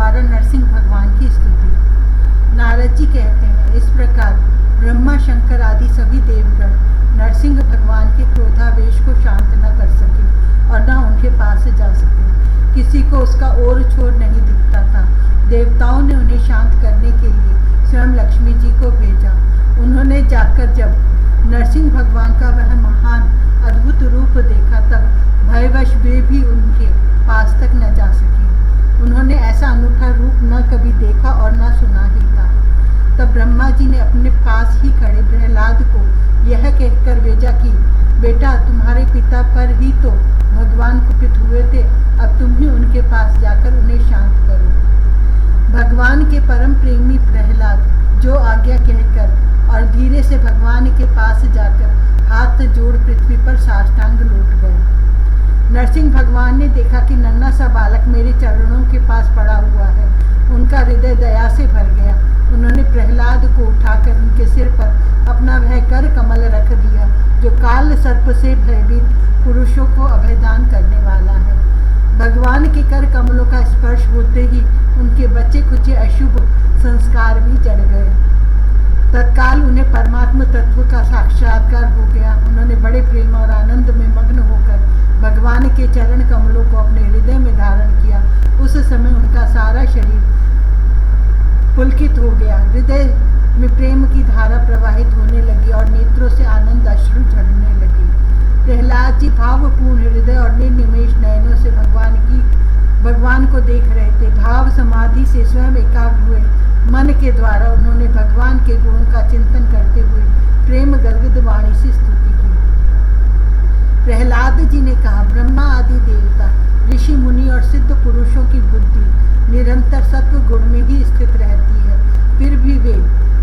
द्वारा नरसिंह भगवान की स्तुति। नारद जी कहते हैं, इस प्रकार ब्रह्मा शंकर आदि सभी देवगण नरसिंह भगवान के क्रोधावेश को शांत न कर सके और न उनके पास जा सके। किसी को उसका ओर छोर नहीं दिखता था। देवताओं ने उन्हें शांत करने के लिए स्वयं लक्ष्मी जी को भेजा। उन्होंने जाकर जब नरसिंह भगवान का वह महान अद्भुत रूप देखा, तब भयवश वे भी उनके पास तक न जा सके। उन्होंने ऐसा अनूठा रूप न कभी देखा और न सुना ही था। तब ब्रह्मा जी ने अपने पास ही खड़े प्रहलाद को यह कहकर भेजा कि बेटा, तुम्हारे पिता पर ही तो भगवान कुपित हुए थे, अब तुम ही उनके पास जाकर उन्हें शांत करो। भगवान के परम प्रेमी प्रहलाद जो आज्ञा कहकर और धीरे से भगवान के पास जाकर हाथ जोड़ पृथ्वी पर साष्टांग लौट गए। नरसिंह भगवान ने देखा कि नन्हा सा बालक मेरे चरणों के पास पड़ा हुआ है। उनका हृदय दया से भर गया। उन्होंने प्रहलाद को उठाकर उनके सिर पर अपना वह कर कमल रख दिया जो काल सर्प से भयभीत पुरुषों को अभयदान करने वाला है। भगवान के कर कमलों का स्पर्श होते ही उनके बचे कुचे अशुभ संस्कार भी जड़ गए। तत्काल उन्हें परमात्म तत्व का साक्षात्कार हो गया। उन्होंने बड़े प्रेम और आनंद में मग्न होकर भगवान के चरण कमलों को अपने हृदय में धारण किया। उस समय उनका सारा शरीर पुलकित हो गया। हृदय में प्रेम की धारा प्रवाहित होने लगी और नेत्रों से आनंद अश्रु झरने लगे। प्रहलाद जी भावपूर्ण हृदय और निर्निमेष नयनों से भगवान को देख रहे थे। भाव समाधि से स्वयं एकाग्र हुए मन के द्वारा उन्होंने भगवान के गुणों का चिंतन करते हुए प्रेम गदगद वाणी से स्तुति की। प्रहलाद जी ने कहा, ब्रह्मा आदि देवता, ऋषि मुनि और सिद्ध पुरुषों की बुद्धि निरंतर सत्व गुण में ही स्थित रहती है, फिर भी वे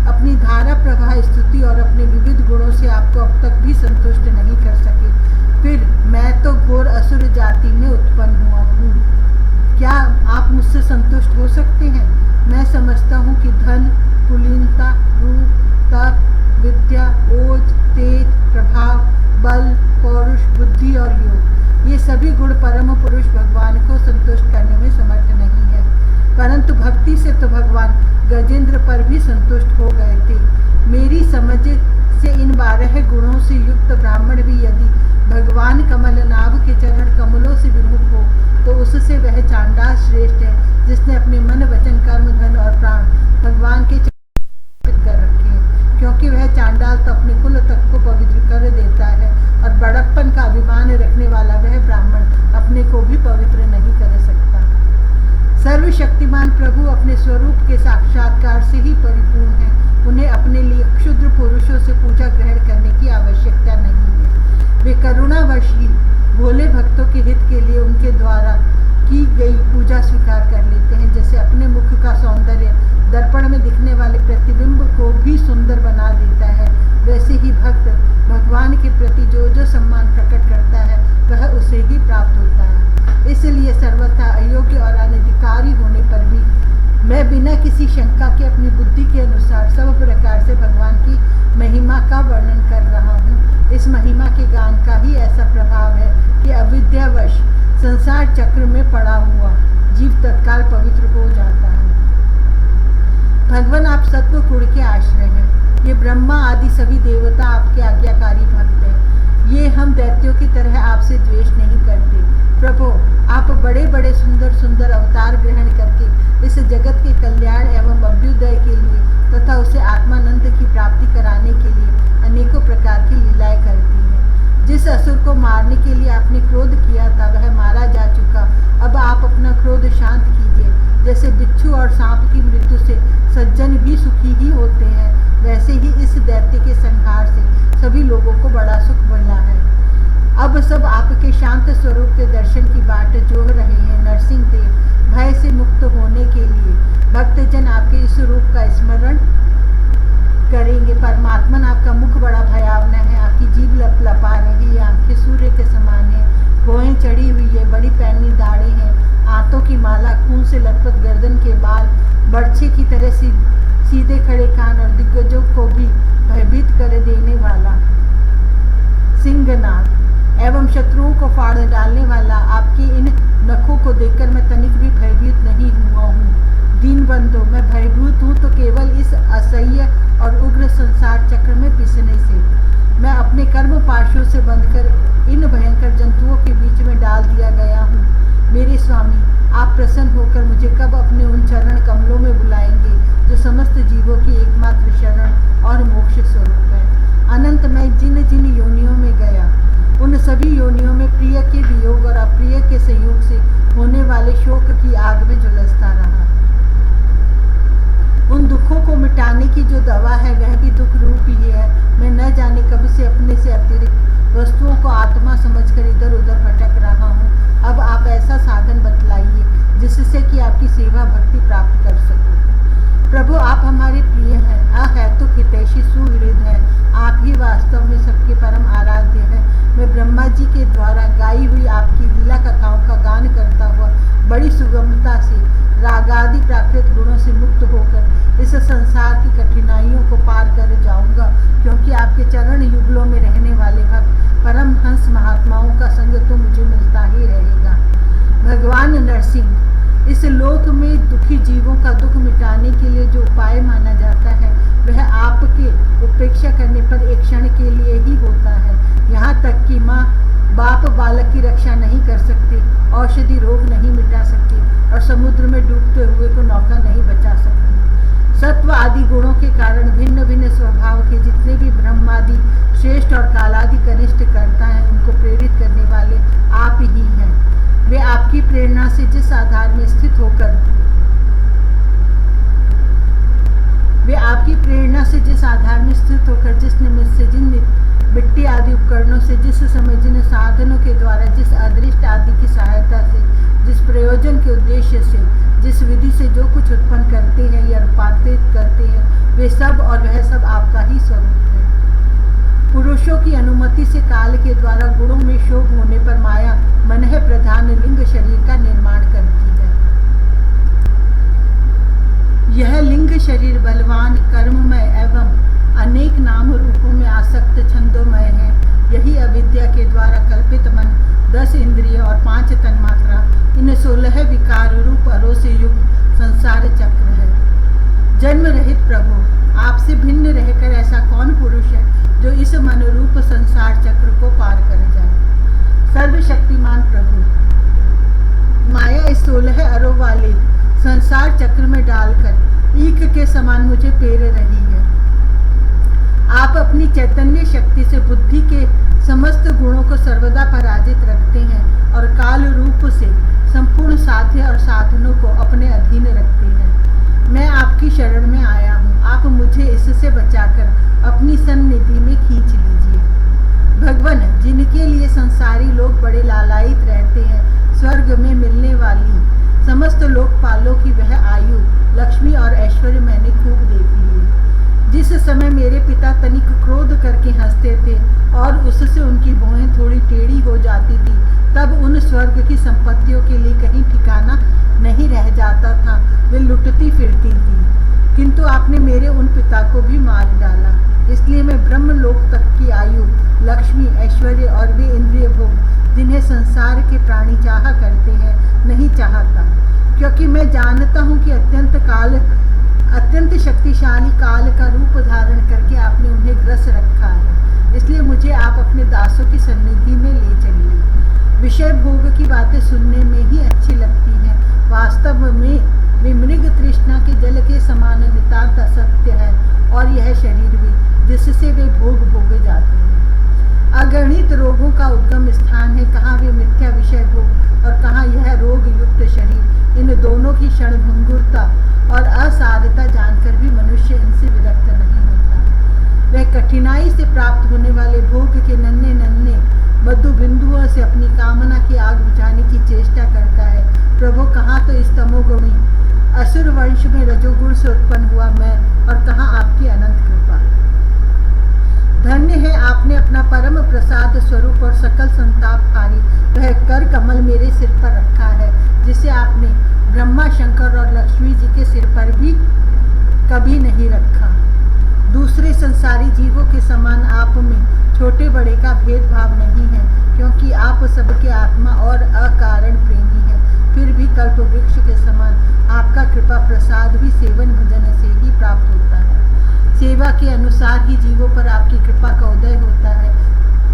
अपनी धारा प्रवाह स्तुति और अपने विविध गुणों से आपको अब तक भी संतुष्ट नहीं कर सके। फिर मैं तो घोर असुर जाति में उत्पन्न हुआ हूँ, क्या आप मुझसे संतुष्ट हो सकते हैं? मैं समझता हूँ कि धन, कुलीनता, रूप, तप, विद्या, ओज, तेज, प्रभाव, बल, पौरुष, बुद्धि और योग, ये सभी गुण परम पुरुष भगवान को संतुष्ट करने में समर्थ नहीं है। परंतु भक्ति से तो भगवान गजेंद्र पर भी संतुष्ट हो गए थे। मेरी समझ से इन 12 गुणों से युक्त ब्राह्मण भी यदि भगवान कमलनाभ के चरण कमलों से विमुख हो तो उससे वह चांडाल श्रेष्ठ है, जिसने अपने मन, वचन, कर्म, धन और प्राण भगवान के चरण कर रखे हैं। क्योंकि वह चांडाल तो अपने कुल तक को पवित्र कर देता है और बड़प्पन का अभिमान रखने वाला वह ब्राह्मण अपने को भी पवित्र नहीं कर सकता। सर्वशक्तिमान प्रभु अपने स्वरूप के साक्षात्कार से ही परिपूर्ण है। उन्हें अपने लिए क्षुद्र पुरुषों से पूजा ग्रहण करने की आवश्यकता नहीं है। वे करुणावश ही भोले भक्तों के हित के लिए उनके द्वारा की गई पूजा स्वीकार कर लेते हैं। जैसे अपने मुख का सौंदर्य दर्पण में दिखने वाले प्रतिबिंब को भी सुंदर बना देता है, वैसे ही भक्त भगवान के प्रति जो जो सम्मान प्रकट करता है वह उसे ही प्राप्त होता है। इसलिए सर्वथा अयोग्य और अनधिकारी होने पर भी मैं बिना किसी शंका के अपनी बुद्धि के अनुसार सब प्रकार से भगवान की महिमा का वर्णन कर रहा हूँ। इस महिमा के गान का ही ऐसा प्रभाव है कि अविद्यावश संसार चक्र में पड़ा हुआ जीव तत्काल पवित्र हो जाता है। भगवान, आप सत्व गुण के आश्रय हैं। ये ब्रह्मा आदि सभी देवता आपके आज्ञाकारी भक्त हैं। ये हम दैत्यों की तरह आपसे द्वेष नहीं करते। प्रभु, आप बड़े बड़े सुंदर सुंदर अवतार ग्रहण करके इस जगत के कल्याण एवं अभ्युदय के लिए तथा उसे आत्मानंद की प्राप्ति कराने के लिए अनेकों प्रकार की लीलाएं करती हैं। जिस असुर को मारने के लिए आपने क्रोध किया था वह मारा जा चुका। अब आप अपना क्रोध शांत कीजिए। जैसे बिच्छू और सांप की मृत्यु से सज्जन भी सुखी ही होते हैं, वैसे ही इस दैत्य के संहार से सभी लोगों को बड़ा सुख मिला है। अब सब आपके शांत स्वरूप के दर्शन की बाट जोह रहे हैं। नरसिंह देव, भय से मुक्त होने के लिए भक्तजन आपके इस रूप का स्मरण करेंगे। परमात्मन, आपका मुख बड़ा भयावना है, आपकी जीभ लपलपा रही है, आंखें सूर्य के समान है, भौहें चढ़ी हुई है, बड़ी पैनी दाढ़ें हैं, आंतों की माला, खून से लथपथ गर्दन के बाल, बर्छे की तरह सीधे खड़े कान और दिग्गजों को भी भयभीत कर देने वाला सिंहनाद एवं शत्रुओं को फाड़ डालने वाला आपके इन नखों को देखकर मैं तनिक भी भयभीत नहीं हुआ हूँ। दीन बंधो, मैं भयभूत हूँ तो केवल इस असह्य और उग्र संसार चक्र में पिसने से। मैं अपने कर्म पाशों से बंधकर इन भयंकर जंतुओं के बीच में डाल दिया गया हूँ। मेरे स्वामी, आप प्रसन्न होकर मुझे कब अपने उन चरण कमलों में बुलाएंगे जो समस्त जीवों की एकमात्र शरण और मोक्ष स्वरूप है। अनंत मैं जिन जिन योनियों में गया, उन सभी योनियों में प्रिय के वियोग और अप्रिय के संयोग से होने वाले शोक की आग में झुलसता रहा। उन दुखों को मिटाने की जो दवा है वह भी दुख रूप ही है। मैं न जाने कब से अपने से अतिरिक्त वस्तुओं को आत्मा समझकर इधर उधर भटक रहा हूँ। अब आप ऐसा साधन बतलाइए जिससे कि आपकी सेवा भक्ति प्राप्त कर सकूं। प्रभु, आप हमारे प्रिय हैं, अहेतुक हितैषी सुहृद हैं। आप ही वास्तव में सबके परम आराध्य हैं। मैं ब्रह्मा जी के द्वारा गाई हुई आपकी लीला कथाओं का गान करता हुआ बड़ी सुगमता से रागादि प्राकृत गुणों से मुक्त होकर इस संसार की कठिनाइयों को पार कर जाऊंगा, क्योंकि आपके चरण युगलों में रहने वाले भक्त परम हंस महात्माओं का संग तो मुझे मिलता ही रहेगा। भगवान नरसिंह, इस लोक में दुखी जीवों का दुख मिटाने के लिए जो उपाय माना जाता है वह आपके उपेक्षा करने पर एक क्षण के लिए ही होता है। यहाँ तक कि माँ बाप बालक की रक्षा नहीं कर सकते, औषधि रोग नहीं मिटा सकती और समुद्र में डूबते हुए को नौका नहीं बचा सकती। सत्व आदि गुणों के कारण भिन्न भिन्न स्वभाव के जितने भी ब्रह्मादि श्रेष्ठ और कालादि कनिष्ठ करता है, उनको प्रेरित करने वाले आप ही हैं। वे आपकी प्रेरणा से जिस आधार में स्थित होकर जिस निमित्त से जिन मिट्टी आदि उपकरणों से जिस समय जिन साधनों के द्वारा जिस अदृष्ट आदि की सहायता से जिस प्रयोजन के उद्देश्य से जिस विधि से जो कुछ उत्पन्न करते हैं या रूपांतरित करते हैं, वे सब और वह सब आपका ही स्वरूप है। पुरुषों की अनुमति से काल के द्वारा गुणों में शोभ होने पर माया मनः प्रधान लिंग शरीर का निर्माण करती है। यह लिंग शरीर बलवान, कर्ममय एवं अनेक नाम रूपों में आसक्त छंदोमय है। यही अविद्या के द्वारा कल्पित मन, 10 इंद्रिय और 5 तन्मात्रा, इन 16 विकार रूप अरों से युक्त संसार चक्र है। जन्म रहित प्रभु, आपसे भिन्न रहकर ऐसा कौन पुरुष है जो इस मन रूप संसार चक्र को पार कर जाए। सर्वशक्तिमान प्रभु, माया इस 16 अरों वाले संसार चक्र में डालकर ईख के समान मुझे पेर रही है। आप अपनी चैतन्य शक्ति से बुद्धि के समस्त गुणों को सर्वदा पराजित रखते हैं और काल रूप से संपूर्ण साध्य और साधनों को अपने अधीन रखते हैं। मैं आपकी शरण में आया हूँ, आप मुझे इससे बचाकर अपनी सन्निधि में खींच लीजिए। भगवान, जिनके लिए संसारी लोग बड़े लालायित रहते हैं, स्वर्ग में मिलने वाली समस्त लोकपालों की वह आयु, लक्ष्मी और ऐश्वर्य मैंने खूब देखी है। जिस समय मेरे पिता तनिक क्रोध करके हंसते थे और उससे उनकी भौहें थोड़ी टेढ़ी हो जाती थी, तब उन स्वर्ग की संपत्तियों के लिए कहीं ठिकाना नहीं रह जाता था, वे लुटती फिरती थी। किंतु आपने मेरे उन पिता को भी मार डाला, इसलिए मैं ब्रह्मलोक तक की आयु, लक्ष्मी, ऐश्वर्य और वे इंद्रिय भोग जिन्हें संसार के प्राणी चाहा करते हैं, नहीं चाहता, क्योंकि मैं जानता हूँ कि अत्यंत शक्तिशाली काल का रूप धारण करके आपने उन्हें ग्रस रखा है। इसलिए मुझे आप अपने दासों की सन्निधि में ले चलिए। विषय भोग की बातें सुनने में ही अच्छी लगती हैं, वास्तव में वे मृग तृष्णा के जल के समान नितांत असत्य है, और यह शरीर भी जिससे वे भोग भोगे जाते हैं अगणित रोगों का उद्गम स्थान है। कहाँ वे मिथ्या विषय भोग और कहाँ यह रोग युक्त शरीर। इन दोनों की क्षणभंगुरता और असारता जानकर भी मनुष्य इनसे विरक्त नहीं होता। वह कठिनाई से प्राप्त होने वाले भोग के नन्हे नन्हे मधु बिंदुओं से अपनी कामना की आग बुझाने की चेष्टा करता है। प्रभु, कहाँ तो इस तमोगुणी असुर वंश में रजोगुण से उत्पन्न हुआ मैं, और कहाँ आपकी अनंत कृपा। धन्य है आपने अपना परम प्रसाद स्वरूप और सकल संतापहारी वह कर कमल मेरे सिर पर रखा है, जिसे आपने ब्रह्मा, शंकर और लक्ष्मी जी के सिर पर भी कभी नहीं रखा। दूसरे संसारी जीवों के समान आप में छोटे बड़े का भेदभाव नहीं है, क्योंकि आप सबके आत्मा और अकारण प्रेमी हैं। फिर भी कल्प वृक्ष के समान आपका कृपा प्रसाद भी सेवन भजन से ही प्राप्त होता है। सेवा के अनुसार ही जीवों पर आपकी कृपा का उदय होता है,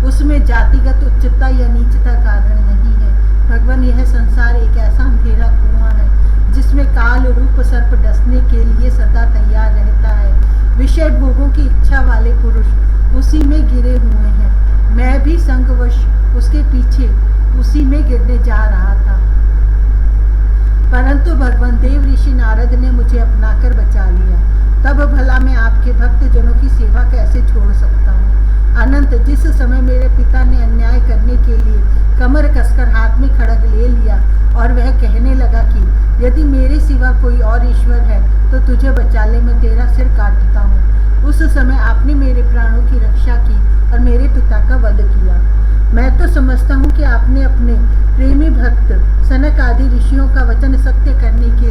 उसमें जातिगत उच्चता या नीचता कारण नहीं है। भगवान, यह संसार एक ऐसा अंधेरा कुआं है जिसमें काल रूप सर्प डसने के लिए सदा तैयार रहता है। विषय भोगों की इच्छा वाले पुरुष उसी में गिरे हुए हैं। मैं भी संगवश उसके पीछे उसी में गिरने जा रहा था, परंतु भगवान देव ऋषि नारद ने मुझे अपनाकर बचा लिया। तब भला मैं आपके भक्त जनों की सेवा कैसे छोड़ सकता हूँ। अनंत, जिस समय मेरे पिता ने अन्याय करने के लिए कमर कसकर हाथ में खड़ग ले लिया और वह कहने लगा कि यदि मेरे सिवा कोई और ईश्वर है तो तुझे बचा ले, मैं तेरा सिर काटता हूँ, उस समय आपने मेरे प्राणों की रक्षा की और मेरे पिता का वध किया। मैं तो समझता हूँ कि आपने अपने प्रेमी भक्त सनक आदि ऋषियों का वचन सत्य करने के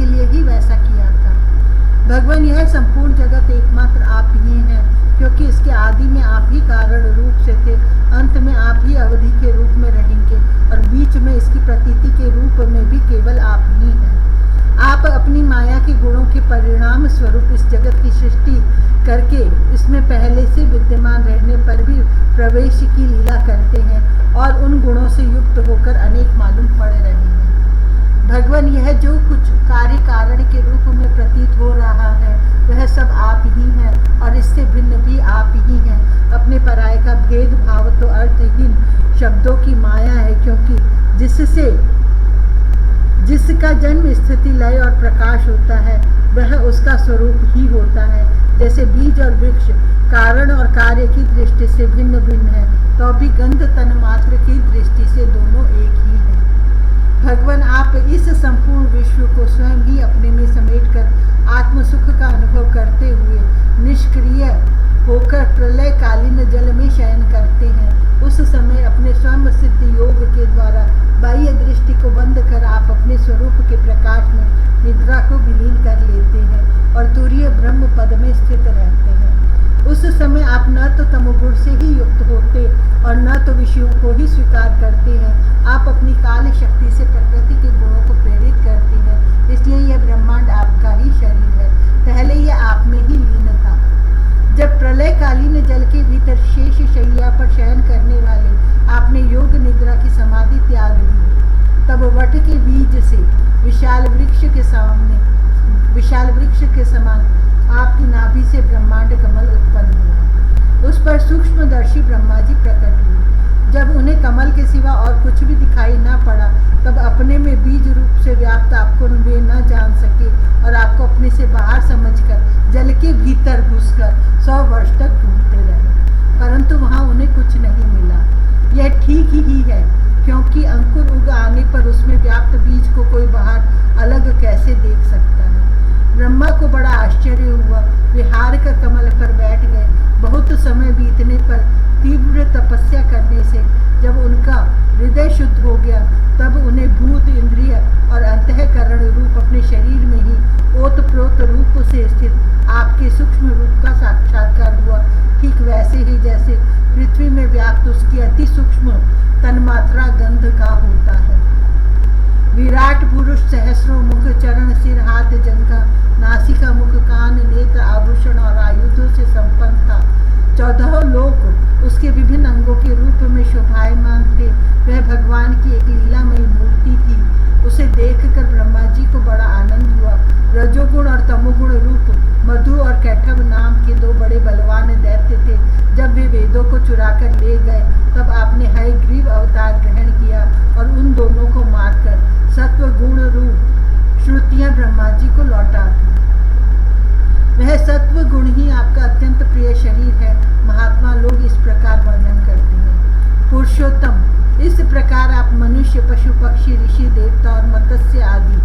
लिए ही वैसा किया था। भगवान, यह संपूर्ण जगत एकमात्र आप ही हैं, क्योंकि इसके आदि में आप ही कारण रूप से थे, अंत में आप ही अवधि के रूप में रहेंगे और बीच में इसकी प्रतीति के रूप में भी केवल आप ही हैं। आप अपनी माया के गुणों के परिणाम स्वरूप इस जगत की सृष्टि करके इसमें पहले से विद्यमान रहने पर भी प्रवेश की लीला करते हैं और उन गुणों से युक्त होकर अनेक मालूम पड़ रहे हैं। भगवान, यह जो कुछ कार्य कारण के रूप में प्रतीत हो रहा है वह सब आप ही हैं और इससे भिन्न भी आप ही हैं। अपने पराये का भेदभाव तो अर्थहीन शब्दों की माया है, क्योंकि जिसका जन्म, स्थिति, लय और प्रकाश होता है वह उसका स्वरूप ही होता है। जैसे बीज और वृक्ष कारण और कार्य की दृष्टि से भिन्न भिन्न है, तो भी गंध तन मात्र की दृष्टि से दोनों एक ही है। भगवान, आप इस संपूर्ण विश्व को स्वयं ही अपने में समेटकर आत्म सुख का अनुभव करते हुए निष्क्रिय होकर प्रलयकालीन जल में शयन करते हैं। उस समय अपने स्वयं सिद्ध योग के द्वारा बाह्य दृष्टि को बंद कर आप अपने स्वरूप के प्रकाश में निद्रा को विलीन कर लेते हैं और तुरीय ब्रह्म पद में स्थित रहते हैं। उस समय आप न तो तमोगुण से ही युक्त होते और न तो विषयों को ही स्वीकार करते हैं। आप अपनी काल शक्ति से प्रकृति के गुणों को प्रेरित करते हैं, इसलिए यह ब्रह्मांड आपका ही शरीर है। पहले यह आप में ही लीन था। जब प्रलयकालीन जल के भीतर शेष शैया पर शयन करने वाले आपने योग निद्रा की समाधि त्याग ली, तब वट के बीज से विशाल वृक्ष के समान आपकी नाभि से ब्रह्मांड कमल उत्पन्न हुआ। उस पर सूक्ष्मदर्शी ब्रह्मा जी प्रकट हुए। जब उन्हें कमल के सिवा और कुछ भी दिखाई न पड़ा, तब अपने में बीज रूप से व्याप्त आपको वे न जान सके और आपको अपने से बाहर समझकर जल के भीतर घुसकर 100 वर्ष तक ढूंढते रहे, परंतु वहां उन्हें कुछ नहीं मिला। यह ठीक ही है, क्योंकि अंकुर उग आने पर उसमें व्याप्त बीज को कोई बाहर अलग कैसे देख सकता है। ब्रह्मा को बड़ा आश्चर्य हुआ। वे हार कर कमल पर बैठ गए। बहुत समय बीतने पर तीव्र तपस्या करने से जब उनका हृदय शुद्ध हो गया, तब उन्हें भूत, इंद्रिय और अंतःकरण रूप अपने शरीर में ही ओतप्रोत रूप से स्थित आपके सूक्ष्म रूप का साक्षात्कार हुआ। ठीक वैसे ही जैसे पृथ्वी में व्याप्त उसकी अति सूक्ष्म तन्मात्रा गंध का होता है। विराट पुरुष सहस्रों मुख, चरण, सिर, हाथ, जंघा, नासिका, मुख, कान, नेत्र, आभूषण और आयुधों से संपन्न था। 14 लोक उसके विभिन्न अंगों के रूप में शोभायमान थे। वह भगवान की एक लीलामयी मूर्ति थी। उसे देखकर ब्रह्मा जी को बड़ा आनंद हुआ। रजोगुण और तमोगुण रूप मधु और कैठव नाम के 2 बड़े बलवान दैत्य थे। जब वे वेदों को चुराकर ले गए, तब आपने हयग्रीव अवतार ग्रहण किया और उन दोनों को मारकर सत्व गुण रूप श्रुतियां ब्रह्मा जी को लौटा दी। वह सत्व गुण ही आपका अत्यंत प्रिय शरीर है। महात्मा लोग इस प्रकार वर्णन करते हैं। पुरुषोत्तम, इस प्रकार आप मनुष्य, पशु, पक्षी, ऋषि, देवता और मत्स्य आदि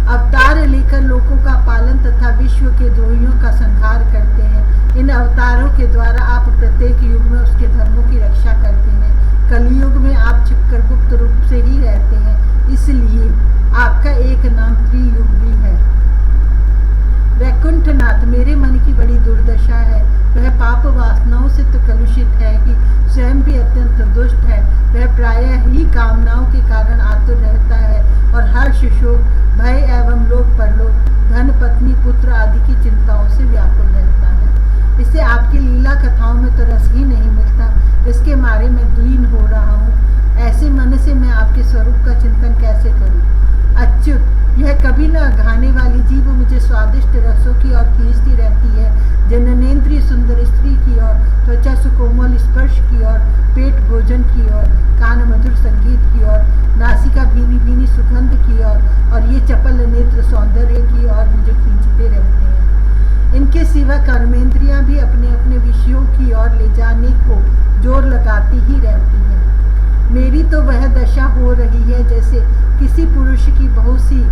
अवतार लेकर लोगों का पालन तथा विश्व के द्रोहियों का संहार करते हैं। इन अवतारों के द्वारा आप प्रत्येक युग में उसके धर्मों की रक्षा करते हैं। कलयुग में आप छिपकर गुप्त रूप से ही रहते हैं, इसलिए आपका एक नाम त्रियुग भी है। वैकुंठनाथ, मेरे मन की बड़ी दुर्दशा है। वह पाप वासनाओं से तो कलुषित है ही, स्वयं भी अत्यंत दुष्ट है। वह प्रायः ही शोक, भय एवं लोक परलोक, धन पत्नी पुत्र आदि की चिंताओं से व्याकुल रहता है। इससे आपकी लीला कथाओं में तो रस ही नहीं मिलता, इसके मारे मैं द्वीन हो रहा हूँ। ऐसे मन से मैं आपके स्वरूप का चिंतन कैसे करूँ? अच्युत, यह कभी न अघाने वाली जीव मुझे स्वादिष्ट रसों की ओर खींचती रहती है, जननेन्द्रिय सुंदर स्त्री की ओर, त्वचा सुकोमल स्पर्श की ओर, पेट भोजन की ओर, कान मधुर संगीत की ओर, नासिका भीनी भीनी सुगंध की ओर, और ये चपल नेत्र सौंदर्य की ओर मुझे खींचते रहते हैं। इनके सिवा कर्मेंद्रियां भी अपने अपने विषयों की ओर ले जाने को जोर लगाती ही रहती हैं। मेरी तो वह दशा हो रही है जैसे किसी पुरुष की बहुत सी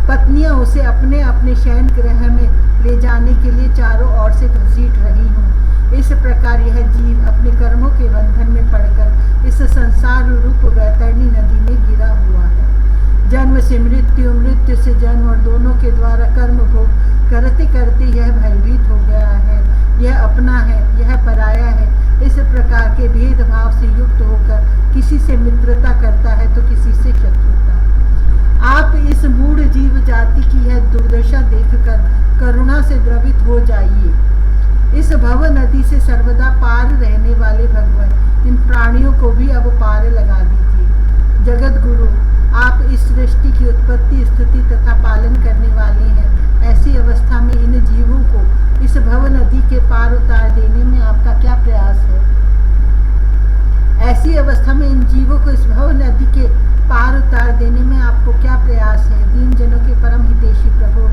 पत्नियां उसे अपने अपने शयन गृह में ले जाने के लिए चारों ओर से घसीट रही हूँ। इस प्रकार यह जीव अपने कर्मों के बंधन में पड़कर इस संसार रूप वैतरणी नदी में गिरा हुआ है। जन्म से मृत्यु, मृत्यु से जन्म और दोनों के द्वारा कर्म भोग करते करते यह भयभीत हो गया है। यह अपना है, यह पराया है। इस प्रकार के भेदभाव से युक्त होकर किसी से मित्रता करता है तो किसी से शत्रुता। आप इस मूढ़ जीव जाति की यह दुर्दशा देखकर करुणा से द्रवित हो जाइए। इस भव नदी से सर्वदा पार रहने वाले भगवान इन प्राणियों को भी अब पार लगा दीजिए। जगत गुरु, आप इस सृष्टि की उत्पत्ति, स्थिति तथा पालन करने वाले हैं। ऐसी अवस्था में इन जीवों को इस भव नदी के पार उतार देने में आपका क्या प्रयास है? ऐसी अवस्था में इन जीवों को इस भव नदी के पार उतार देने में आपको क्या प्रयास है? दीन जनों के परम हितैषी प्रभु,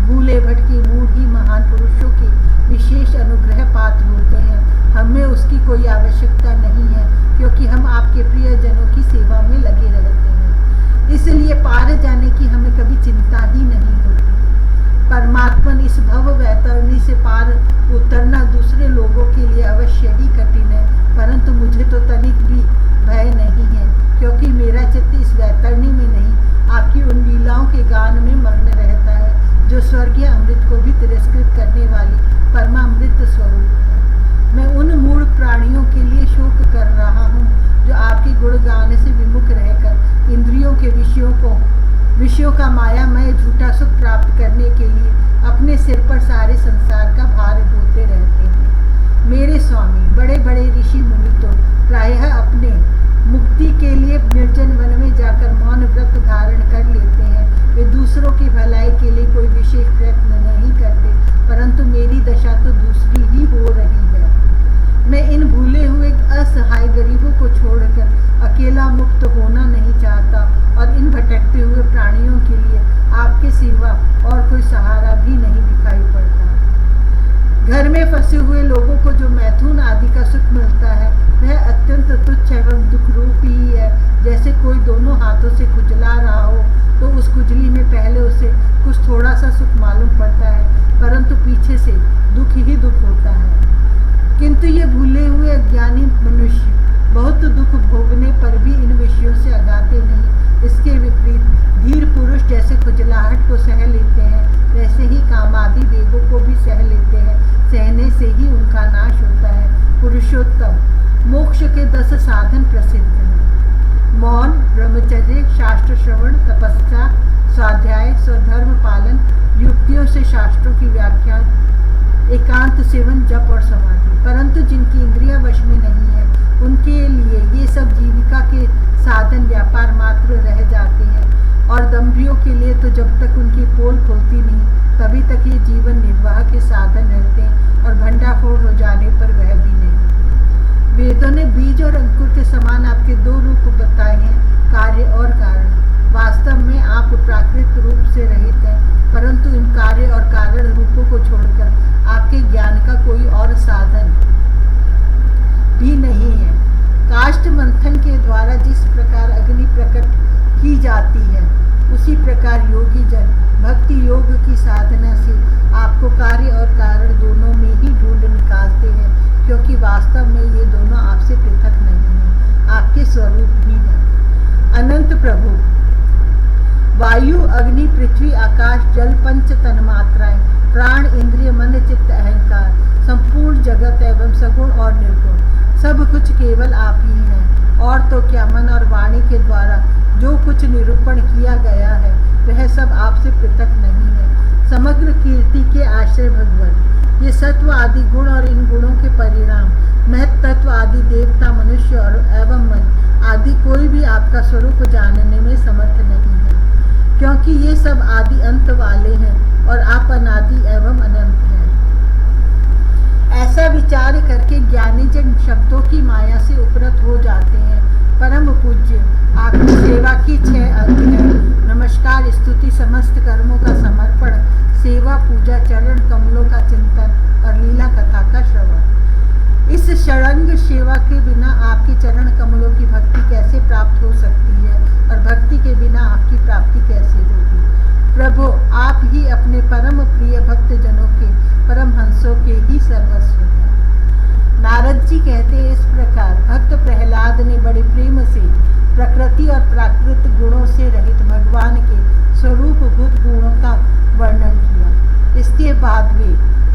भूले भटके मूढ़ी महान पुरुषों के विशेष अनुग्रह पात्र होते हैं। हमें उसकी कोई आवश्यकता नहीं है, क्योंकि हम आपके प्रिय जनों की सेवा में लगे रहते हैं। इसलिए पार जाने की हमें कभी चिंता ही नहीं होती। परमात्मन, इस भव वैतरणी से पार उतरना दूसरे लोगों के लिए अवश्य ही कठिन है, परंतु मुझे तो तनिक भी भय नहीं है, क्योंकि मेरा चित्त इस वैतरणी में नहीं, आपकी उन लीलाओं के गान में मग्न रहता है, जो स्वर्गीय अमृत को भी तिरस्कृत करने वाली परमामृत स्वरूप है। मैं उन मूढ़ प्राणियों के लिए शोक कर रहा हूँ, जो आपके गुणगान से विमुख रहकर इंद्रियों के विषयों का मायामय झूठा सुख प्राप्त करने के लिए अपने सिर पर सारे संसार का भार ढोते रहते हैं। मेरे स्वामी, बड़े बड़े ऋषि मुनि तो प्रायः अपने मुक्ति के लिए निर्जन वन में जाकर मौन व्रत धारण कर लेते हैं। वे दूसरों की भलाई के लिए कोई विशेष प्रयत्न नहीं करते, परंतु मेरी दशा तो दूसरी ही हो रही है। मैं इन भूले हुए असहाय गरीबों को छोड़कर अकेला मुक्त होना नहीं चाहता, और इन भटकते हुए प्राणियों के लिए आपके सिवा और कोई सहारा भी नहीं दिखाई पड़ता। घर में फंसे हुए लोगों को जो मैथुन आदि का सुख मिलता है, वह अत्यंत तुच्छ एवं दुख रूप ही है। जैसे कोई दोनों हाथों से खुजला रहा हो, तो उस खुजली में पहले उसे कुछ थोड़ा सा सुख मालूम पड़ता है, परंतु पीछे से दुख ही दुख होता है। किंतु ये भूले हुए अज्ञानी मनुष्य बहुत दुख भोगने पर भी इन विषयों से अगाते नहीं। इसके विपरीत धीर पुरुष जैसे खुजलाहट को सह लेते हैं, वैसे ही कामादि वेगों को भी सह लेते हैं। सहने से ही उनका नाश होता है। पुरुषोत्तम, मोक्ष के 10 साधन प्रसिद्ध हैं। मौन, ब्रह्मचर्य, शास्त्र श्रवण, तपस्या, स्वाध्याय, स्वधर्म पालन, युक्तियों से शास्त्रों की व्याख्या, एकांत सेवन, जप और समाधि। परंतु जिनकी इंद्रियां वश में नहीं है, उनके लिए ये सब जीविका के साधन व्यापार मात्र रह जाते हैं, और दंभियों के लिए तो जब तक उनकी पोल खुलती नहीं, तभी तक ये जीवन निर्वाह के साधन रहते हैं, और भंडाफोड़ हो जाने पर वह भी नहीं। वेदों ने बीज और अंकुर के समान आपके 2 रूप बताए हैं, कार्य और कारण। वास्तव में आप प्राकृत रूप से रहित हैं, परंतु इन कार्य और कारण रूपों को छोड़कर आपके ज्ञान का कोई और साधन भी नहीं है। काष्ठ मंथन के द्वारा जिस प्रकार अग्नि प्रकट की जाती है, उसी प्रकार योगी जन भक्ति योग की साधना से आपको कार्य और कारण दोनों में ही ढूंढ निकालते हैं, क्योंकि वास्तव में ये दोनों आपसे पृथक नहीं हैं, आपके स्वरूप ही हैं। अनंत प्रभु, वायु, अग्नि, पृथ्वी, आकाश, जल, पंच तन्मात्राएं, प्राण, इंद्रिय, मन, चित्त, अहंकार, संपूर्ण जगत एवं सगुण और निर्गुण, सब कुछ केवल आप ही हैं। और तो क्या मन और वाणी के द्वारा जो कुछ निरूपण किया गया है वह सब आपसे पृथक नहीं है। समग्र कीर्ति के आश्रय भगवान, ये सत्व आदि गुण और इन गुणों के परिणाम महत्त्व आदि देवता, मनुष्य और एवं मन आदि कोई भी आपका स्वरूप जानने में समर्थ नहीं है, क्योंकि ये सब आदि अंत वाले हैं और आप अनादि एवं अनंत हैं। ऐसा विचार करके ज्ञानी जन शब्दों की माया से उपरत हो जाते हैं। परम पूज्य, आपकी सेवा की 6 अंग है। नमस्कार, स्तुति, समस्त कर्मों का समर्पण, सेवा, पूजा, चरण कमलों का चिंतन और लीला कथा का श्रवण। इस षडंग सेवा के बिना आपके चरण कमलों की भक्ति कैसे प्राप्त हो सकती है और भक्ति के बिना आपकी प्राप्ति कैसे होगी। प्रभु, आप ही अपने परम प्रिय भक्त जनों के, परमहंसों के ही सर्वस्व हैं। नारद जी कहते हैं, इस प्रकार भक्त प्रहलाद ने बड़े प्रेम से प्रकृति और प्राकृत गुणों से रहित भगवान के स्वरूप भूत गुणों का वर्णन किया। इसके बाद वे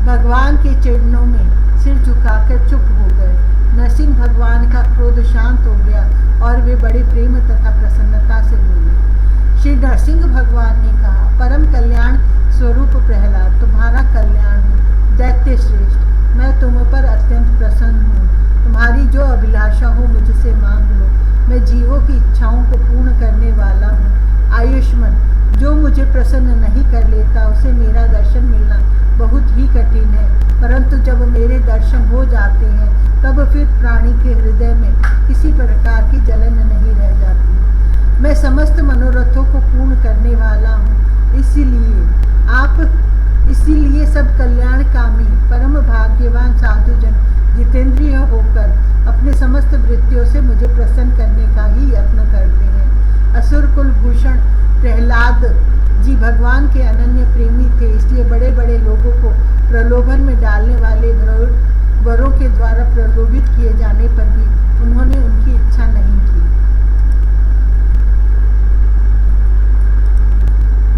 भगवान के चरणों में सिर झुकाकर चुप हो गए। नरसिंह भगवान का क्रोध शांत हो गया और वे बड़े प्रेम तथा प्रसन्नता से बोले। श्री नरसिंह भगवान ने कहा, परम कल्याण स्वरूप प्रहलाद, तुम्हारा कल्याण हो। दैत्य श्रेष्ठ, मैं तुम पर अत्यंत प्रसन्न हूँ। तुम्हारी जो अभिलाषा हो मुझसे मांग लो। मैं जीवों की इच्छाओं को पूर्ण करने वाला हूँ। आयुष्मान, जो मुझे प्रसन्न नहीं कर लेता उसे मेरा दर्शन मिलना बहुत ही कठिन है, परंतु जब मेरे दर्शन हो जाते हैं तब फिर प्राणी के हृदय में किसी प्रकार की जलन नहीं रह जाती। मैं समस्त मनोरथों को पूर्ण करने वाला हूँ। इसीलिए सब कल्याणकामी परम भाग्यवान साधुजन जितेंद्रिय होकर अपने समस्त वृत्तियों से मुझे प्रसन्न करने का ही यत्न करते हैं। असुर कुल भूषण प्रहलाद जी भगवान के अनन्य प्रेमी थे, इसलिए बड़े बड़े लोगों को प्रलोभन में डालने वाले वरों के द्वारा प्रलोभित किए जाने पर भी उन्होंने उनकी इच्छा नहीं की।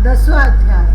10वां अध्याय,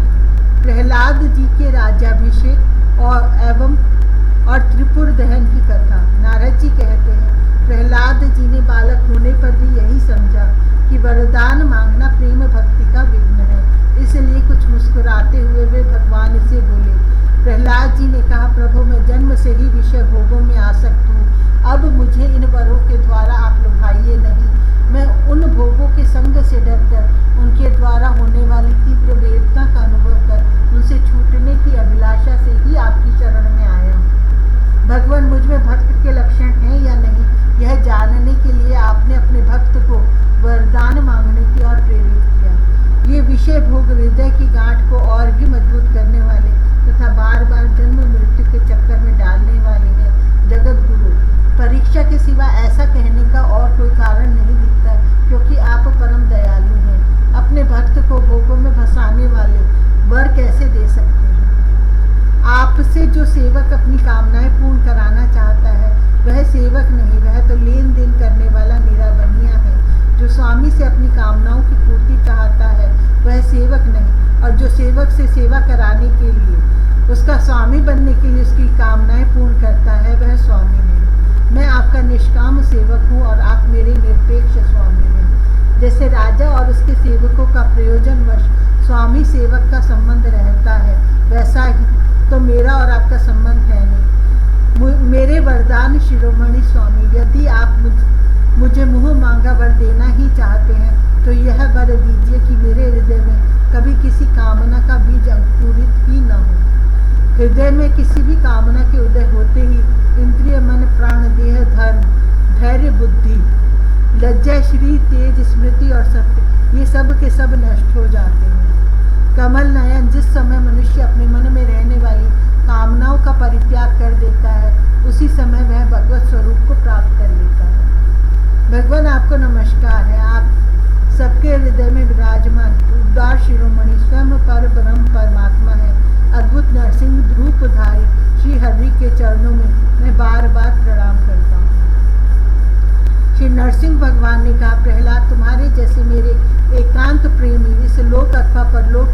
प्रहलाद जी के राज्याभिषेक और त्रिपुर दहन की कथा। नारद जी कहते हैं, प्रहलाद जी ने बालक होने पर भी यही समझा कि वरदान मांगना प्रेम भक्ति का विघ्न है, इसलिए कुछ मुस्कुराते हुए वे भगवान से बोले। प्रहलाद जी ने कहा, प्रभु, मैं जन्म से ही विषय भोगों में आसक्त हूँ। अब मुझे इन वरों के द्वारा आप लुभाइए नहीं। मैं उन भोगों के संग से डरकर उनके द्वारा होने वाली तीव्र वेदना का अनुभव कर उनसे छूटने की अभिलाषा से ही आपकी शरण में आया हूँ। भगवान, मुझ में भक्त के लक्षण हैं या नहीं, यह जानने के लिए आपने अपने भक्त को वरदान मांगने की ओर प्रेरित किया। ये विषय भोग हृदय की गांठ को और भी मजबूत करने वाले तथा बार बार जन्म मृत्यु के चक्कर में डालने वाले हैं। जगत गुरु, परीक्षा के सिवा ऐसा कहने का और कोई कारण नहीं दिखता, क्योंकि आप परम दयालु हैं। अपने भक्त को भोगों में फंसाने वाले वर कैसे दे सकते हैं। आपसे जो सेवक अपनी कामनाएं पूर्ण कराना चाहता है वह सेवक नहीं, वह तो लेन देन करने वाला मेरा बनिया है। जो स्वामी से अपनी कामनाओं की पूर्ति चाहता है वह सेवक नहीं, और जो सेवक से सेवा कराने के लिए, उसका स्वामी बनने के लिए उसकी कामनाएं पूर्ण करता है वह स्वामी नहीं। मैं आपका निष्काम सेवक हूँ और आप मेरे निरपेक्ष स्वामी हैं। जैसे राजा और उसके सेवकों का प्रयोजनवश स्वामी सेवक का संबंध रहता है, वैसा ही तो मेरा और आपका संबंध है नहीं। मेरे वरदान शिरोमणि स्वामी, यदि आप मुझे मुँह मांगा वर देना ही चाहते हैं तो यह वर दीजिए कि मेरे हृदय में कभी किसी कामना का बीज अंकुरित ही न हो। हृदय में किसी भी कामना के उदय होते ही इंद्रिय, मन, प्राण, देह, धर्म, धैर्य, बुद्धि, लज्जा, श्री, तेज, स्मृति और सत्य, ये सब के सब नष्ट हो जाते हैं। कमल नयन, जिस समय मनुष्य अपने मन में रहने वाली कामनाओं का परित्याग कर देता है उसी समय वह भगवत स्वरूप को प्राप्त कर लेता है। भगवान, आपको नमस्कार है। आप सबके हृदय में विराजमान उदार शिरोमणि स्वयं पर ब्रह्म परमात्मा है। अद्भुत नरसिंह रूपधारी श्री हरि के चरणों में मैं बार बार प्रणाम करता हूँ। श्री नरसिंह भगवान ने कहा, प्रहलाद, तुम्हारे जैसे मेरे एकांत प्रेमी इस लोक अथवा परलोक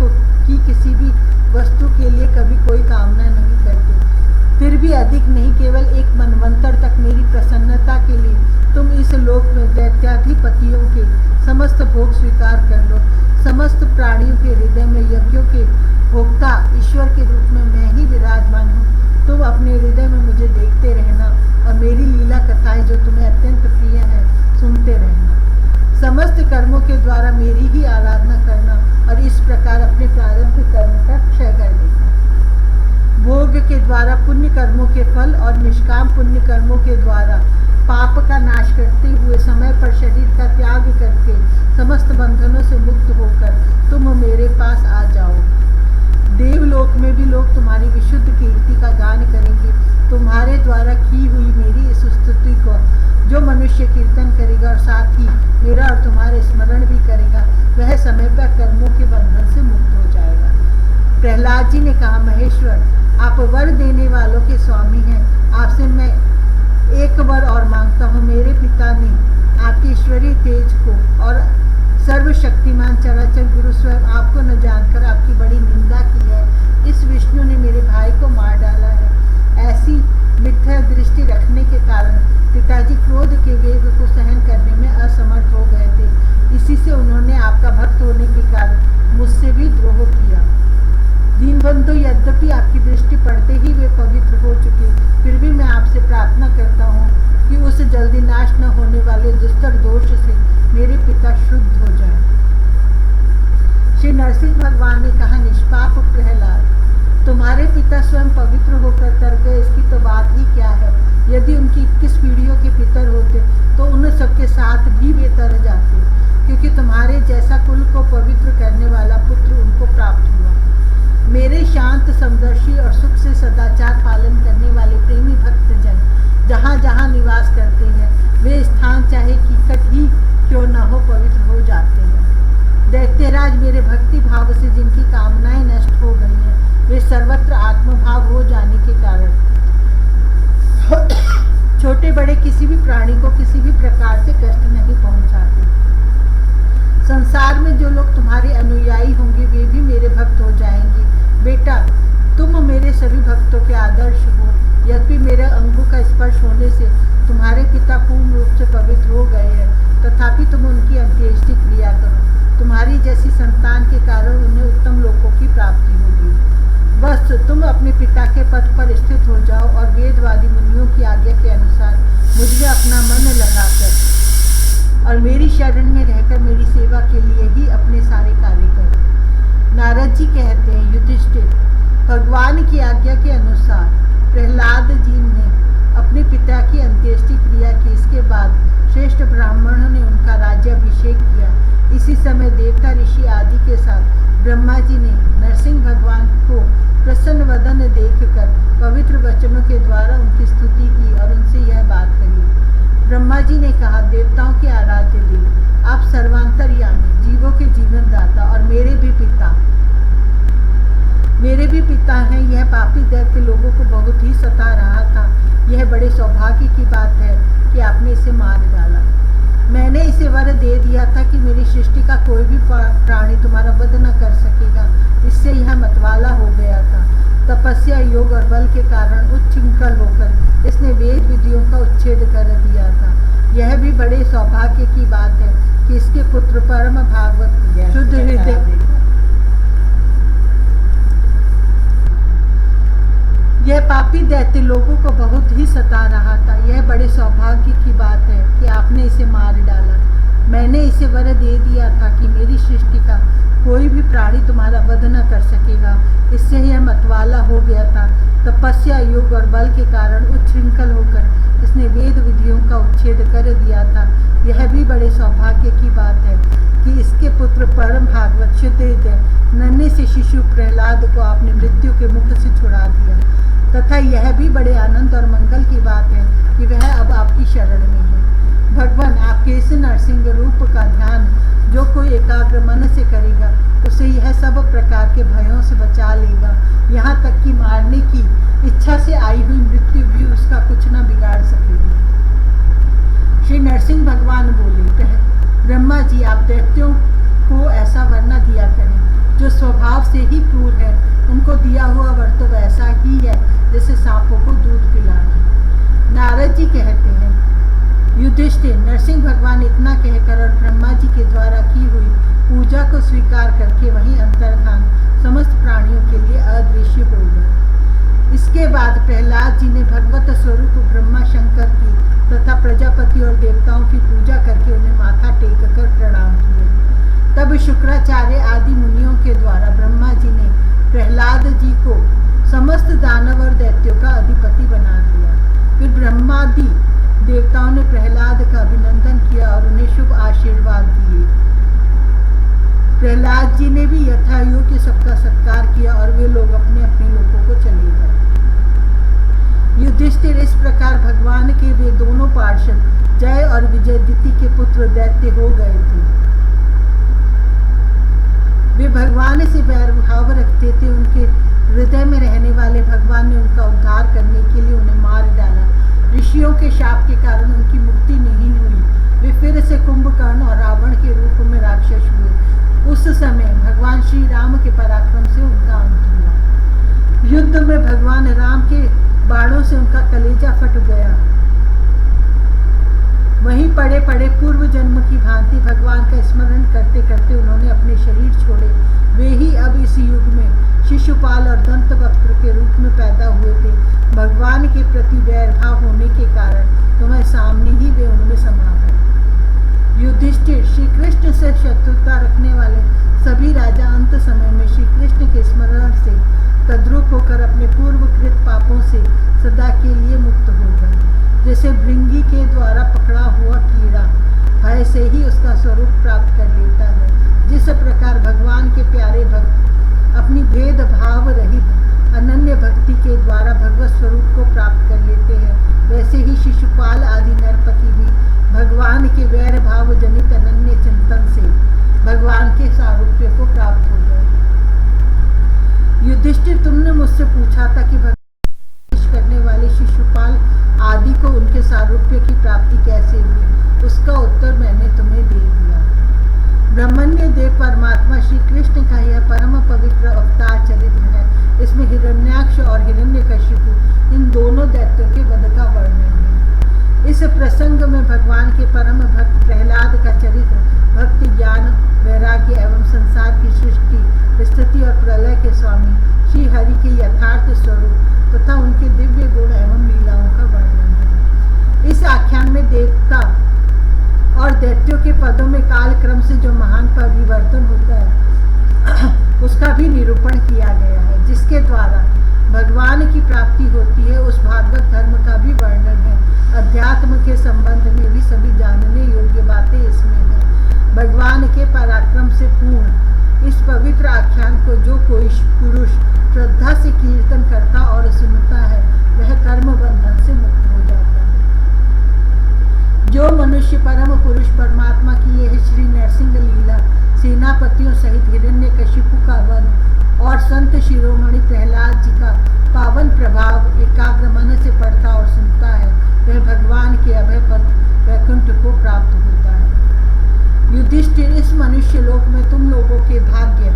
की किसी भी वस्तु के लिए कभी कोई कामना नहीं करते। फिर भी अधिक नहीं, केवल एक मनवंतर तक मेरी प्रसन्नता के लिए तुम इस लोक में दैत्याधिपतियों के समस्त भोग स्वीकार कर लो। समस्त प्राणियों के हृदय में यज्ञों के भोक्ता ईश्वर के रूप में मैं ही विराजमान हूँ। तुम अपने हृदय में मुझे देखते रहना और मेरी लीला कथाएं जो तुम्हें अत्यंत प्रिय हैं सुनते रहना। समस्त कर्मों के द्वारा मेरी ही आराधना करना और इस प्रकार अपने प्रारंभिक कर्म का क्षय कर देना। भोग के द्वारा पुण्य कर्मों के फल और निष्काम पुण्य कर्मों के द्वारा पाप का नाश करते हुए समय पर शरीर का त्याग करके समस्त बंधनों से मुक्त होकर तुम मेरे पास आ जाओ। देवलोक में भी लोग तुम्हारी विशुद्ध कीर्ति का गान करेंगे। तुम्हारे द्वारा की हुई मेरी इस स्तुति को जो मनुष्य कीर्तन करेगा और साथ ही मेरा और तुम्हारे स्मरण भी करेगा, वह समय पर कर्मों के बंधन से मुक्त हो जाएगा। प्रहलाद जी ने कहा, महेश्वर, आप वर देने वालों के स्वामी हैं। आपसे मैं एक वर और मांगता हूँ। मेरे पिता ने आपके ईश्वरीय तेज को और सर्वशक्तिमान चराचर गुरु स्वयं आपको न जानकर आपकी बड़ी निंदा की है। इस विष्णु ने मेरे भाई को मार डाला है। ऐसी मिथ्या दृष्टि रखने के कारण पिताजी क्रोध के वेग को सहन करने में असमर्थ हो गए थे। इसी से उन्होंने आपका भक्त होने के कारण मुझसे भी द्रोह किया। दीनबंधु, यद्यपि आपकी दृष्टि पड़ते ही वे पवित्र हो चुके, फिर भी मैं आपसे प्रार्थना करता हूँ कि उस जल्दी नाश न होने वाले दुस्तर दोष से मेरे पिता शुद्ध हो जाएं। श्री नरसिंह भगवान ने कहा, निष्पाप प्रहलाद, तुम्हारे पिता स्वयं पवित्र होकर तर गए, इसकी तो बात ही क्या है। यदि उनकी 21 पीढ़ियों के पितर होते तो उन सबके साथ भी वे तर जाते, क्योंकि तुम्हारे जैसा कुल को पवित्र करने वाला पुत्र उनको प्राप्त हुआ। मेरे शांत समदर्शी और सुख से सदाचार पालन करने वाले प्रेमी भक्तजन जहाँ जहाँ निवास करते हैं, वे स्थान चाहे कीकट ही क्यों न हो पवित्र हो जाते हैं। दैत्यराज, मेरे भक्ति भाव से जिनकी कामनाएं नष्ट हो गई हैं, वे सर्वत्र आत्मभाव हो जाने के कारण छोटे बड़े किसी भी प्राणी को किसी भी प्रकार से कष्ट नहीं पहुंचाते। संसार में जो लोग तुम्हारे अनुयायी होंगे वे भी मेरे भक्त हो जाएंगे। बेटा, तुम मेरे सभी भक्तों के आदर्श हो। यद्यपि मेरे अंगों का स्पर्श होने से तुम्हारे पिता पूर्ण रूप से पवित्र हो गए हैं, तथापि तुम उनकी अंत्येष्टि क्रिया करो। तुम्हारी जैसी संतान के कारण उन्हें उत्तम लोकों की प्राप्ति होगी। बस तुम अपने पिता के पद पर स्थित हो जाओ और वेदवादी मुनियों की आज्ञा के अनुसार मुझमें अपना मन लगाकर और मेरी शरण में रहकर मेरी सेवा के लिए ही अपने सारे कार्य करो। नारद जी कहते हैं, युधिष्ठिर, भगवान की आज्ञा के अनुसार प्रहलाद जी ने अपने पिता की अंत्येष्टि क्रिया की। इसके बाद श्रेष्ठ ब्राह्मणों ने उनका राज्याभिषेक किया। इसी समय देवता ऋषि आदि के साथ ब्रह्मा जी ने नरसिंह भगवान को प्रसन्न वदन देखकर पवित्र वचनों के द्वारा उनकी स्तुति की और उनसे यह बात कही। ब्रह्मा जी ने कहा, देवताओं के आराध्य देव, आप सर्वांतर्यामी, जीवों के जीवन दाता और मेरे भी पिता हैं। यह पापी दैत्य लोगों को बहुत ही सता रहा था। यह बड़े सौभाग्य की बात है कि आपने इसे मार डाला। मैंने इसे वर दे दिया था कि मेरी सृष्टि का कोई भी प्राणी तुम्हारा वध न कर सकेगा। इससे यह मतवाला हो गया था। तपस्या, योग और बल के कारण उच्छृंखल होकर इसने वेद विधियों का उच्छेद कर दिया था। यह भी बड़े सौभाग्य की बात है कि इसके पुत्र परम भागवत शुद्ध हृदय यह पापी दैत्य लोगों को बहुत ही सता रहा था। यह बड़े सौभाग्य की बात है कि आपने इसे मार डाला। मैंने इसे वर दे दिया था कि मेरी सृष्टि का कोई भी प्राणी तुम्हारा वध न कर सकेगा। इससे यह मतवाला हो गया था। तपस्या, योग और बल के कारण उच्छृंखल होकर इसने वेद विधियों का उच्छेद कर दिया था। यह भी बड़े सौभाग्य की बात है कि इसके पुत्र परम भागवत शुद्ध हृदय नन्हे से शिशु प्रहलाद को आपने मृत्यु के मुख से छुड़ा दिया। तथा यह भी बड़े आनंद और मंगल की बात है कि वह अब आपकी शरण में है। भगवान, आपके इस नरसिंह रूप का ध्यान जो कोई एकाग्र मन से करेगा उसे यह सब प्रकार के भयों से बचा लेगा। यहाँ तक कि मारने की इच्छा से आई हुई मृत्यु भी उसका कुछ न बिगाड़ सकेगी। श्री नरसिंह भगवान बोले, ब्रह्मा जी, आप दैत्यों को ऐसा वर न दिया करें। जो स्वभाव से ही क्रूर है उनको दिया हुआ वर तो वैसा ही है जैसे सांपों को दूध पिलाना। नारद जी कहते हैं, युधिष्ठिर, नरसिंह भगवान इतना कहकर और ब्रह्मा जी के द्वारा की हुई पूजा को स्वीकार करके वहीं अंतर्धान समस्त प्राणियों के लिए अदृश्य हो गए। इसके बाद प्रहलाद जी ने भगवत स्वरूप ब्रह्मा शंकर की तथा प्रजापति और देवताओं की पूजा करके उन्हें माथा टेक कर प्रणाम किया। तब शुक्राचार्य आदि मुनियों के द्वारा ब्रह्मा जी ने प्रहलाद जी को समस्त दानव और दैत्यों का अधिपति बना दिया। फिर ब्रह्मादि देवताओं ने प्रहलाद का अभिनंदन किया और उन्हें शुभ आशीर्वाद दिए। प्रहलाद जी ने भी यथायोग्य सबका सत्कार किया और वे लोग अपने अपने लोगों को चले गए। युधिष्ठिर, इस प्रकार भगवान के वे दोनों पार्षद जय और विजयदिति के पुत्र दैत्य हो गए थे। वे भगवान से वैर भाव रखते थे। उनके हृदय में रहने वाले भगवान ने उनका उद्धार करने के लिए उन्हें मार डाला। ऋषियों के शाप के कारण उनकी मुक्ति नहीं हुई। वे फिर से कुंभकर्ण और रावण के रूप में राक्षस हुए। उस समय भगवान श्री राम के पराक्रम से उनका अंत हुआ। युद्ध में भगवान राम के बाणों से उनका कलेजा फट गया। वहीं पड़े पड़े पूर्व जन्म की भांति भगवान का स्मरण करते करते उन्होंने अपने शरीर छोड़े। वे ही अब इस युग में शिशुपाल और दंतवक्त्र के रूप में पैदा हुए थे। भगवान के प्रति वैर भाव होने के कारण तुम्हें सामने ही वे उनमें समा गए। युधिष्ठिर, श्री कृष्ण से शत्रुता रखने वाले सभी राजा अंत समय में श्री कृष्ण के स्मरण से तद्रुप होकर अपने पूर्वकृत पापों से सदा के लिए मुक्त हो गए। जैसे भृंगी के द्वारा पकड़ा हुआ कीड़ा भय से ही उसका स्वरूप प्राप्त कर लेता है, जिस प्रकार भगवान के प्यारे भक्त अपनी भेद भाव रहित अनन्य भक्ति के द्वारा भगवत स्वरूप को प्राप्त कर लेते हैं, वैसे ही शिशुपाल आदि नरपति भी भगवान के वैर भाव जनित अनन्य चिंतन से भगवान के सारूप्य को प्राप्त हो गए। युधिष्ठिर, तुमने मुझसे पूछा था कि भगवान करने वाले शिशुपाल आदि को उनके सारूप्य की प्राप्ति कैसे हुई। उसका उत्तर मैंने तुम्हें दे दिया। ब्रह्मण्य देव परमात्मा श्री कृष्ण का यह परम पवित्र अवतार चरित्र है। इसमें हिरण्याक्ष और हिरण्यकशिपु इन दोनों दैत्यों के वध का वर्णन है। इस प्रसंग में भगवान के परम भक्त प्रहलाद का चरित्र भक्ति, ज्ञान, वैराग्य एवं संसार की सृष्टि, स्थिति और प्रलय के स्वामी श्री हरि के यथार्थ स्वरूप तथा उनके दिव्य गुण एवं लीलाओं का वर्णन है। इस आख्यान में देवता और दैत्यों के पदों में काल क्रम से जो महान परिवर्तन होता है उसका भी निरूपण किया गया है, जिसके द्वारा भगवान की प्राप्ति होती है। उस भागवत धर्म का भी वर्णन है। अध्यात्म के संबंध में भी सभी जानने योग्य बातें इसमें हैं। भगवान के पराक्रम से पूर्ण इस पवित्र आख्यान को जो कोई पुरुष श्रद्धा से कीर्तन करता और सुनता है वह कर्म बंधन से मुक्त हो जाता है। जो मनुष्य परम पुरुष परमात्मा की यह श्री नरसिंह लीला सेनापतियों सहित हिरण्यकशिपु का वध और संत शिरोमणि प्रहलाद जी का पावन प्रभाव एकाग्र मन से पढ़ता और सुनता है, वह भगवान के अभय पद वैकुंठ को प्राप्त होता है। युधिष्ठिर, इस मनुष्य लोक में तुम लोगों के भाग्य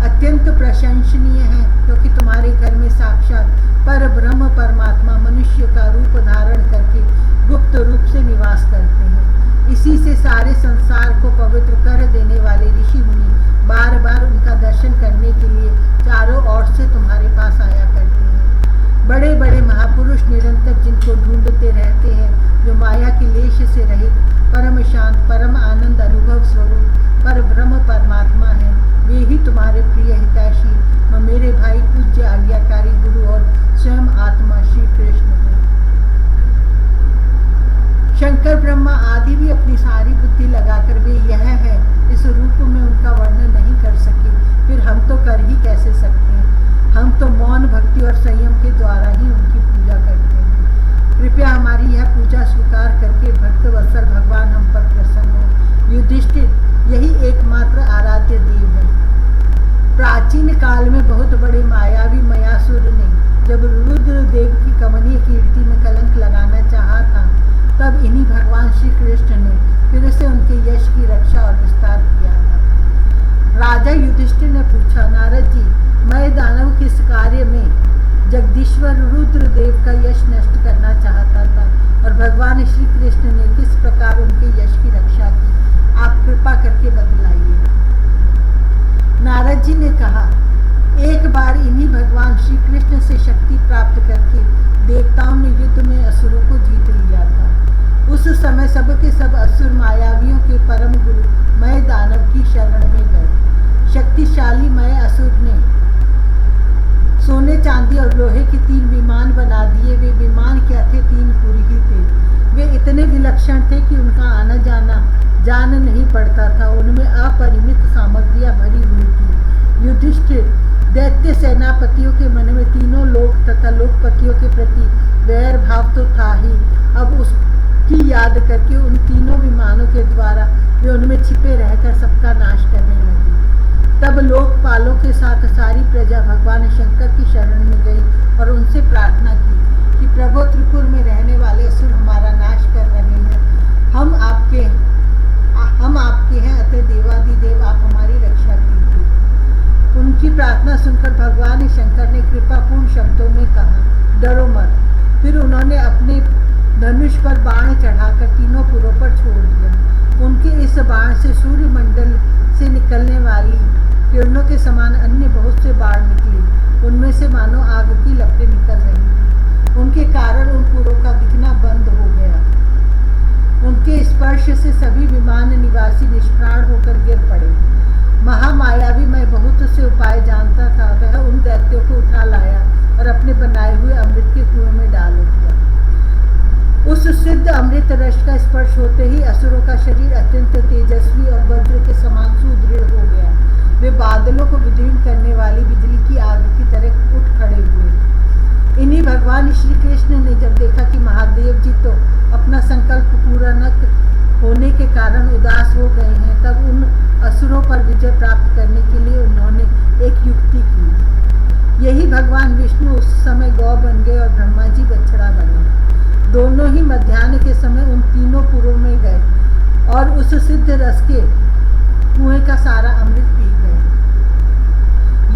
अत्यंत प्रशंसनीय है, क्योंकि तुम्हारे घर में साक्षात पर ब्रह्म परमात्मा मनुष्य का रूप धारण करके गुप्त रूप से निवास करते हैं। इसी से सारे संसार को पवित्र कर देने वाले ऋषि मुनि बार बार उनका दर्शन करने के लिए चारों ओर से तुम्हारे पास आया करते हैं। बड़े बड़े महापुरुष निरंतर जिनको ढूंढते रहते हैं, जो माया के लेश से रहित परम शांत परम आनंद अनुभव स्वरूप पर ब्रह्म परमात्मा है, वे ही तुम्हारे प्रिय हितैषी मेरे भाई पूज्य आज्ञाकारी गुरु और स्वयं आत्मा श्री कृष्ण है। शंकर ब्रह्मा आदि भी अपनी सारी बुद्धि लगाकर वे यह है इस रूप में उनका वर्णन नहीं कर सके, फिर हम तो कर ही कैसे सकते हैं। हम तो मौन भक्ति और संयम के द्वारा ही उनकी पूजा करते हैं। कृपया हमारी यह पूजा स्वीकार करके भक्त वत्सल भगवान हम पर प्रसन्न हो। युधिष्ठिर, यही एकमात्र आराध्य देव है। प्राचीन काल में बहुत बड़े मायावी मयासुर ने जब रुद्र देव की कमनीय कीर्ति में कलंक लगाना चाहा था, तब इन्हीं भगवान श्री कृष्ण ने फिर से उनके यश की रक्षा और विस्तार किया था। राजा युधिष्ठिर ने पूछा, नारद जी, मैं दानव किस कार्य में जगदीश्वर रुद्र देव का यश नष्ट करना चाहता था और भगवान श्री कृष्ण ने किस प्रकार उनके यश की रक्षा की, आप कृपा करके बतलाइए। नारद जी ने कहा, एक बार इन्हीं भगवान श्री कृष्ण से शक्ति प्राप्त करके देवताओं ने युद्ध में असुरों को जीत लिया था। उस समय सब के सब असुर मायावियों के परम गुरु मय दानव की शरण में गए। शक्तिशाली मय असुर ने सोने चांदी और लोहे के 3 विमान बना दिए। वे विमान क्या थे? 3 पुरी थे। वे इतने विलक्षण थे कि उनका आना जाना जान नहीं पड़ता था। उनमें अपरिमित सामग्रियां भरी हुई थी। युधिष्ठिर दैत्य सेनापतियों के मन में तीनों लोक तथा लोकपतियों के प्रति वैर भाव तो था ही, अब उसकी याद करके उन तीनों विमानों के द्वारा वे उनमें छिपे रहकर सबका नाश करने लगे। तब लोकपालों के साथ सारी प्रजा भगवान शंकर की शरण में गई और उनसे प्रार्थना की कि प्रभु, त्रिपुर में रहने वाले असुर हमारा नाश कर रहे हैं। हम आपके हैं, अतः देवादिदेव आप हमारी रक्षा कीजिए। उनकी प्रार्थना सुनकर भगवान शंकर ने कृपापूर्ण शब्दों में कहा, डरो मत। फिर उन्होंने अपने धनुष पर बाण चढ़ाकर तीनों पुरों पर छोड़ दिया। उनके इस बाण से सूर्यमंडल से निकलने वाली किरणों के समान अन्य बहुत से बाण निकले। उनमें से मानो आग की लपटें निकल रही थी। उनके कारण उन पुरों का दिखना बंद हो गया। उनके स्पर्श से सभी विमान निवासी निष्प्राण होकर गिर पड़े। महामायावी मैं बहुत से उपाय जानता था। वह उन दैत्यों को उठा लाया और अपने बनाए हुए अमृत के कुएं में डाल दिया। उस सिद्ध अमृत रस का स्पर्श होते ही असुरों का शरीर अत्यंत तेजस्वी और वज्र के समान सुदृढ़ हो गया। वे बादलों को विदीर्ण करने वाली बिजली की आग की तरह उठ खड़े हुए। इन्हीं भगवान श्री कृष्ण ने जब देखा कि महादेव जी तो अपना संकल्प पूरा न होने के कारण उदास हो गए हैं, तब उन असुरों पर विजय प्राप्त करने के लिए उन्होंने एक युक्ति की। यही भगवान विष्णु उस समय गौ बन गए और ब्रह्मा जी बछड़ा बने। दोनों ही मध्याह्न के समय उन तीनों पुरों में गए और उस सिद्ध रस के कुएं का सारा अमृत पी गए।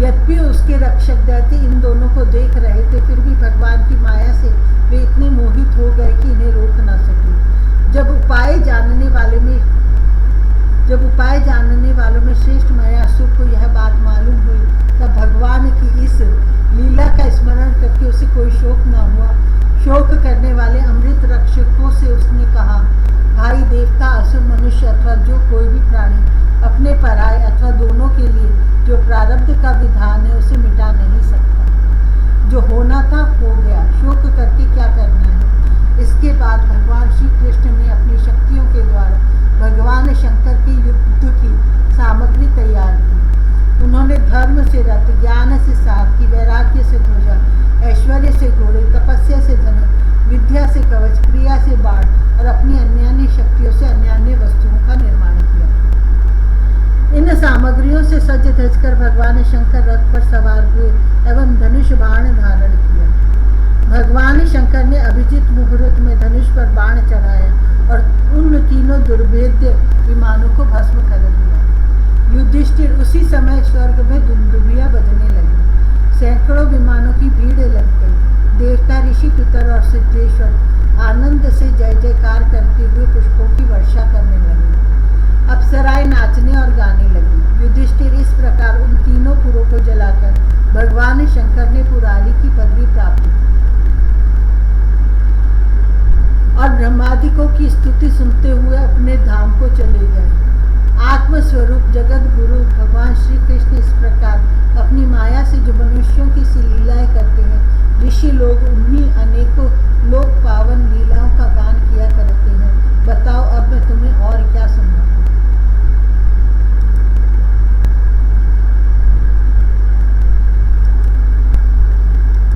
यद्यपि उसके रक्षक दैत्य इन दोनों को देख रहे थे, फिर भी भगवान की माया से वे इतने मोहित हो गए कि इन्हें रोक न सके। जब उपाय जानने वालों में श्रेष्ठ मायासुर को यह बात मालूम हुई, तब भगवान की इस लीला का स्मरण करके उसे कोई शोक न हुआ। शोक करने वाले अमृत रक्षकों से उसने कहा, भाई देवता, असुर, मनुष्य अथवा जो कोई भी प्राणी अपने पराय अथवा दोनों के लिए जो प्रारब्ध का विधान है उसे मिटा नहीं सकता। जो होना था हो गया, शोक करके क्या करना है। इसके बाद भगवान श्री कृष्ण ने अपनी शक्तियों के द्वारा भगवान शंकर के युद्ध की सामग्री तैयार की। उन्होंने धर्म से रथ, ज्ञान से सारथी, वैराग्य से ध्वजा, ऐश्वर्य से घोड़े, तपस्या से धनुष, विद्या से कवच, क्रिया से बाण और अपनी अन्य शक्तियों से अन्य वस्तुओं का निर्माण किया। इन सामग्रियों से सज धजकर भगवान शंकर रथ पर सवार हुए एवं धनुष बाण धारण किया। भगवान शंकर ने अभिजीत मुहूर्त में धनुष पर बाण चढ़ाया और उन तीनों दुर्भेद्य विमानों को भस्म कर दिया। युधिष्ठिर उसी समय स्वर्ग में दुंदुभियां बजने लगी। सैकड़ों विमानों की भीड़ लग गई। देवता, ऋषि, पितर और सिद्धेश्वर आनंद से जय जयकार करते हुए पुष्पों की वर्षा करने लगे। अप्सराएं नाचने और गाने लगी। युधिष्ठिर इस प्रकार उन तीनों पुरों को जलाकर भगवान शंकर ने पुरारी की पदवी प्राप्त की और ब्रह्मादिकों की स्तुति सुनते हुए अपने धाम को चले गए। आत्मस्वरूप जगत गुरु भगवान श्री कृष्ण इस प्रकार अपनी माया से जो मनुष्यों की सी लीलाएं करते हैं, ऋषि लोग